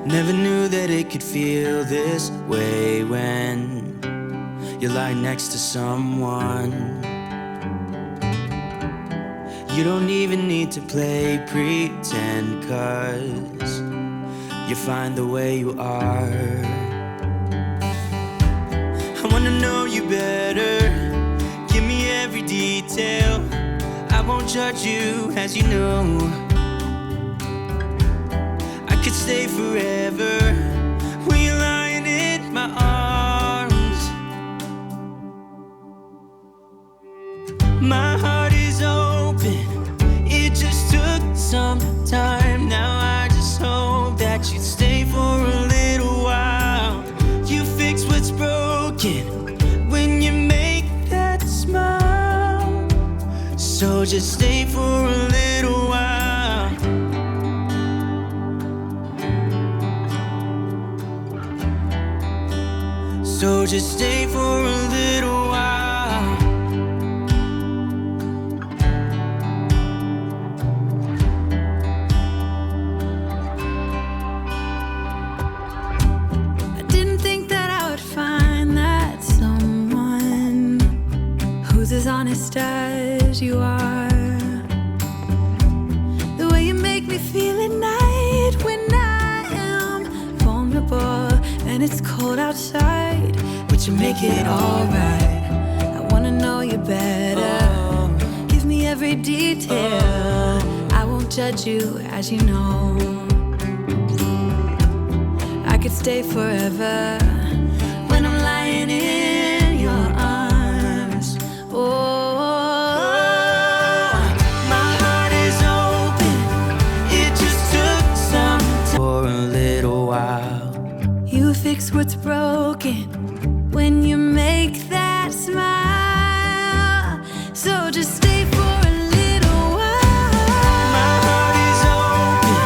Never knew that it could feel this way when you lie next to someone. You don't even need to play pretend, 'cause you find the way you are. I wanna know you better, give me every detail. I won't judge you, as you know. I could stay forever when you're lying in my arms. My heart is open, it just took some time. Now I just hope that you'd stay for a little while. You fix what's broken when you make that smile. So just stay for a little while. So just stay for a little while. I didn't think that I would find that someone who's as honest as you are. The way you make me feel at night when I am vulnerable and it's cold outside, but you make it alright. I wanna know you better, give me every detail. I won't judge you, as you know. I could stay forever when I'm lying in your arms. Oh, My heart is open, it just took some time. For a little while. you fix what's broken when you make that smile. So just stay for a little while. My heart is open,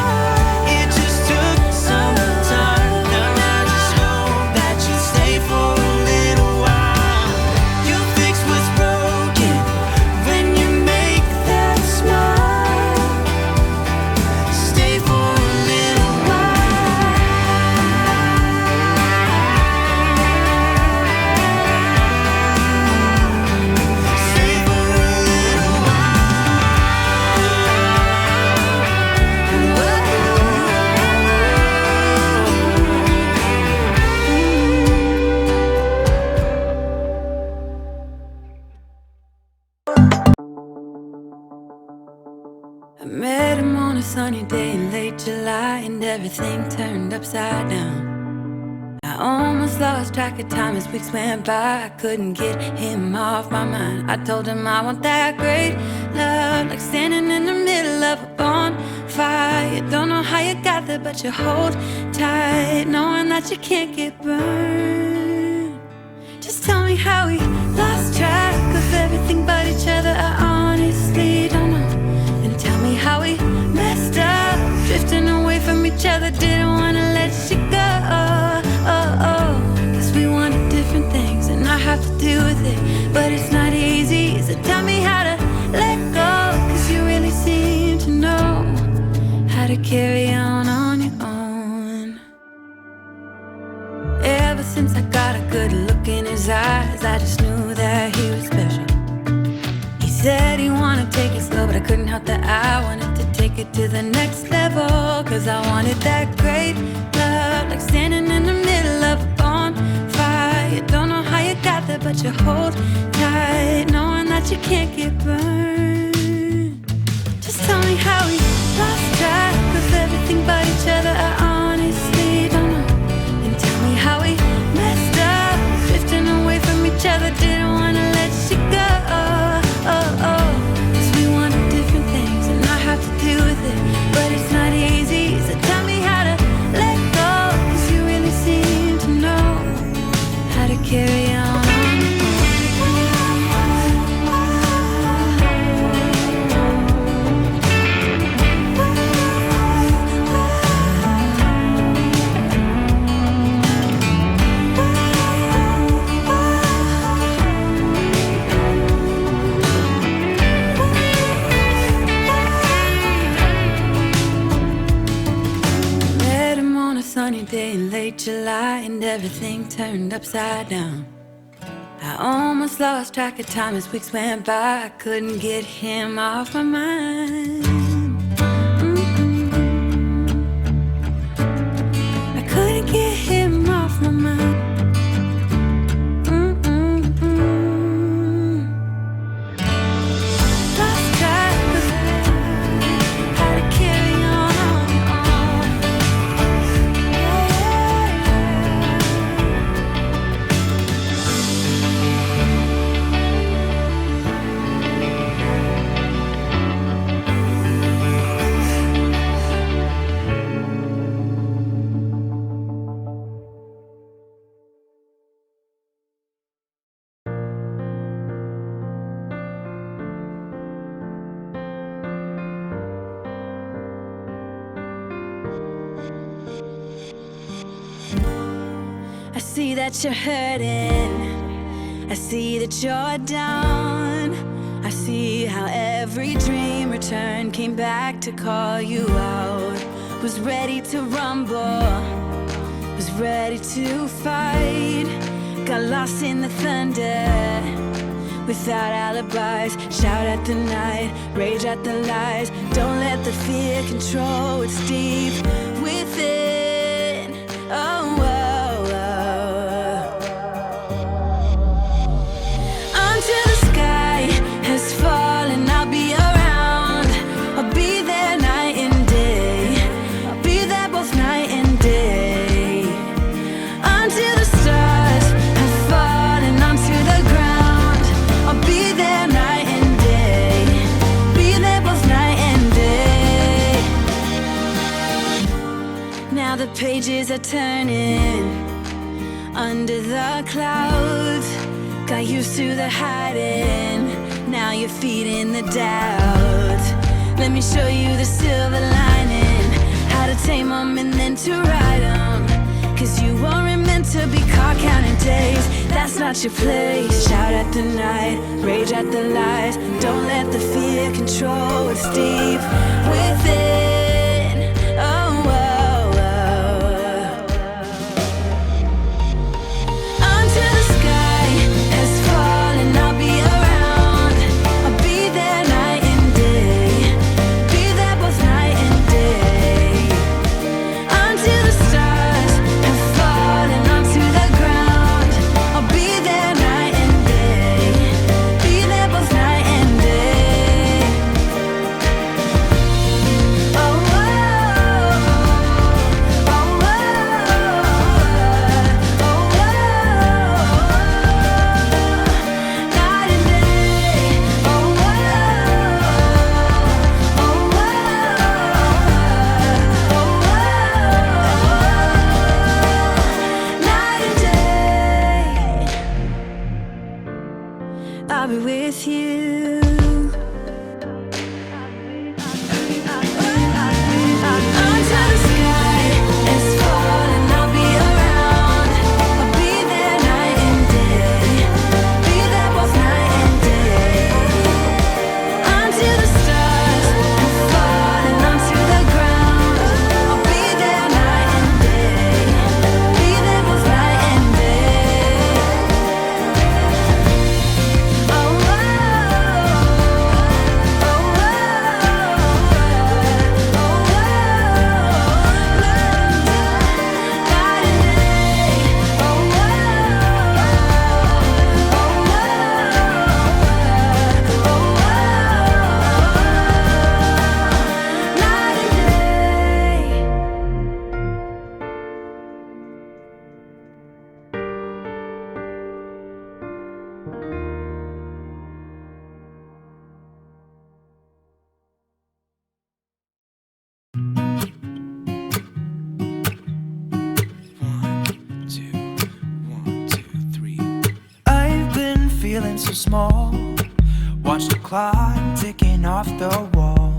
it just took some time. Now I just hope that you stay for a little while. You fix what's broken when you make that smile. Stay for a little while. Stay for a little I met him on a sunny day in late July, and everything turned upside down. I almost lost track of time as weeks went by. I couldn't get him off my mind. I told him I want that great love, like standing in the middle of a bonfire. You don't know how you got there, but you hold tight, knowing that you can't get burned. Just tell me how we lost track of everything but each other. I honestly don't know. And tell me how we messed up, drifting away from each other. Didn't wanna let you go. Cause we wanted different things, and I have to deal with it, but it's not easy. So tell me how to let go, cause you really seem to know how to carry on your own. Ever since I got a good look in his eyes, I just knew that he was special. He said he wanted to take it slow, but I couldn't help that I wanted to take it to the next level. Cause I wanted that great love, like standing in the middle of a bonfire. You don't know how you got there, but you hold tight, knowing that you can't get burned. Just tell me how we lost track of everything but each other. I honestly don't know. And tell me how we messed up, drifting away from each other. Didn't wanna let you go. Cause we wanted different things, and I have to deal with it, but it's not easy. So tell me how to let go, cause you really seem to know how to carry on your own. day in late July and everything turned upside down. I almost lost track of time as weeks went by. I couldn't get him off my mind. I couldn't get him off my mind. Lost track of how to carry on. I see that you're hurting. I see that you're down. I see how every dream returned, came back to call you out. Was ready to rumble, was ready to fight. Got lost in the thunder, without alibis. Shout at the night, rage at the lies. Don't let the fear control what's deep within. Oh, oh, oh. Until the sky has fallen, I'll be around. I'll be there night and day. I'll be there both night and day. Until the stars have fallen onto the ground, I'll be there night and day. Be there both night and day. Now the pages are turning under the clouds. Got used to the hiding, now you're feeding the doubt. Let me show you the silver lining, how to tame them and then to ride them. Cause you weren't meant to be caught counting days. That's not your place. Shout at the night, rage at the lies. Don't let the fear control what's deep within. Oh, oh, oh. Until the sky has fallen, I'll be around. I'll be there night and day. Be there both night and day. Until the stars have fallen onto the ground, I'll be there night and day. Be there both night and day. Oh, oh, oh, oh, oh, oh, night and day. Oh, oh, oh, oh, night and day. I'll be with you. Until the sky is falling, I'll be around. I'll be there night and day. Be there both night and day. Until the stars have fallen onto the ground, I'll be there night and day. Be there both night and day. Oh, oh, I've been feeling so small. Watch the clock ticking off the wall.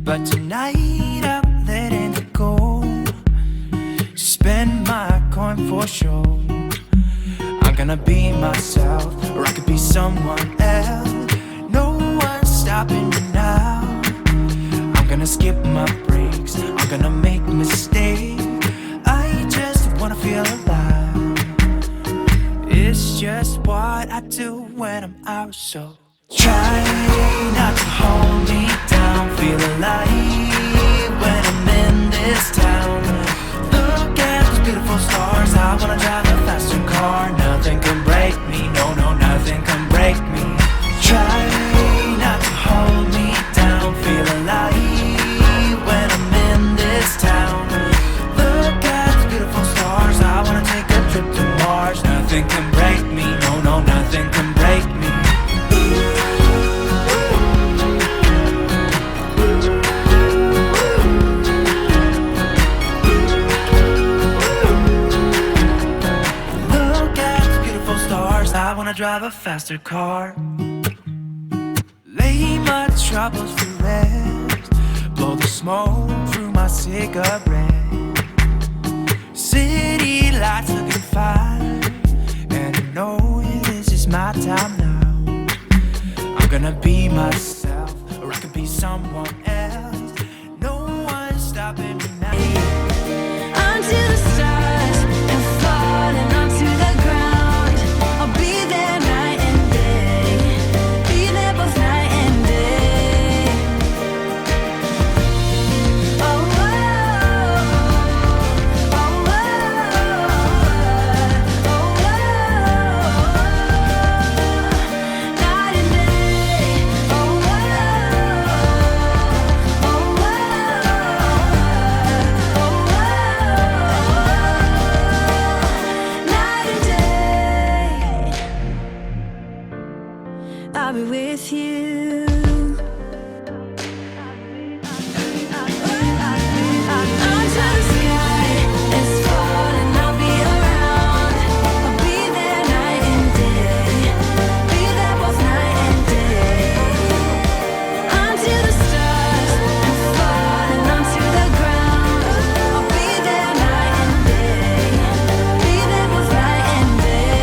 But tonight I'm letting it go. Spend my coin for sure. I'm gonna be myself, or I could be someone else. No one's stopping me now. I'm gonna skip my breaks, I'm gonna make mistakes. I what I do when I'm out. So try not to hold me down. Feel alive when I'm in this town. Look at those beautiful stars. I wanna drive a faster car. Nothing can break me, no, no, nothing can break me. Try not to hold me down. Feel alive when I'm in this town. Look at those beautiful stars. I wanna take a trip to Mars. Nothing can break me, no, no, nothing can break me. I wanna drive a faster car. Lay my troubles to rest. Blow the smoke through my cigarette. City lights looking fine, and I know this is my time now. I'm gonna be myself, or I could be someone else. No one's stopping me now. Onto the stars and falling onto the ground. I'll be there night and day. Be there both night and day. Oh, oh, oh, oh, oh, oh, night and day. Oh, oh, oh, oh, night and day. I'll be with you. Onto the sky, it's falling, I'll be around. I'll be there night and day. Be there both night and day. Onto the stars and falling onto the ground. I'll be there night and day. Be there both night and day.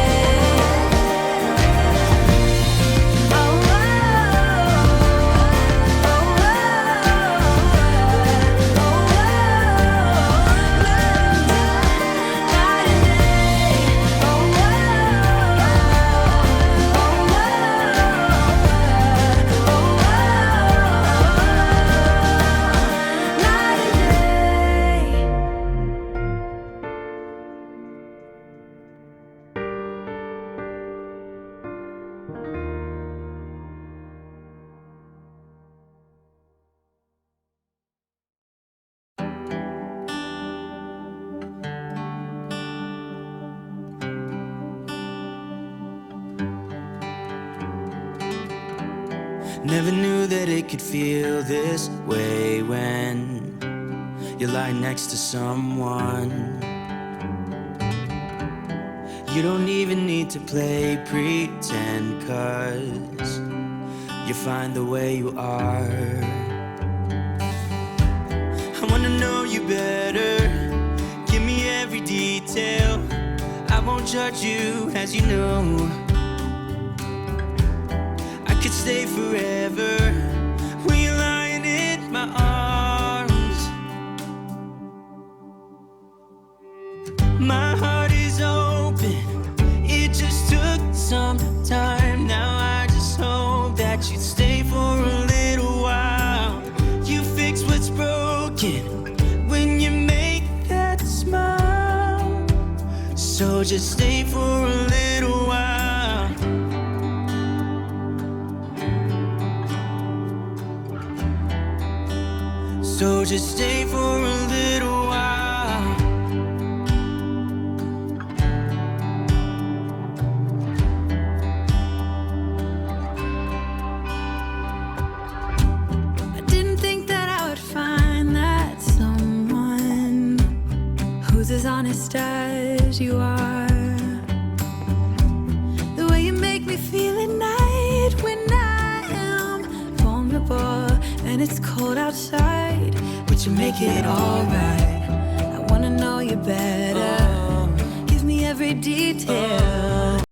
Oh, oh, oh, Never knew that it could feel this way when you lie next to someone. You don't even need to play pretend, 'cause you find the way you are. I wanna know you better. Give me every detail. I won't judge you, as you know. I could stay forever when you're lying in my arms. My heart is open. It just took some time. Now I just hope that you'd stay for a little while. You fix what's broken when you make that smile. So just stay for a little while. So just stay for a little while. I didn't think that I would find that someone who's as honest as you are. The way you make me feel at night when I am vulnerable and it's cold outside, but you make it alright. I wanna know you better. Give me every detail.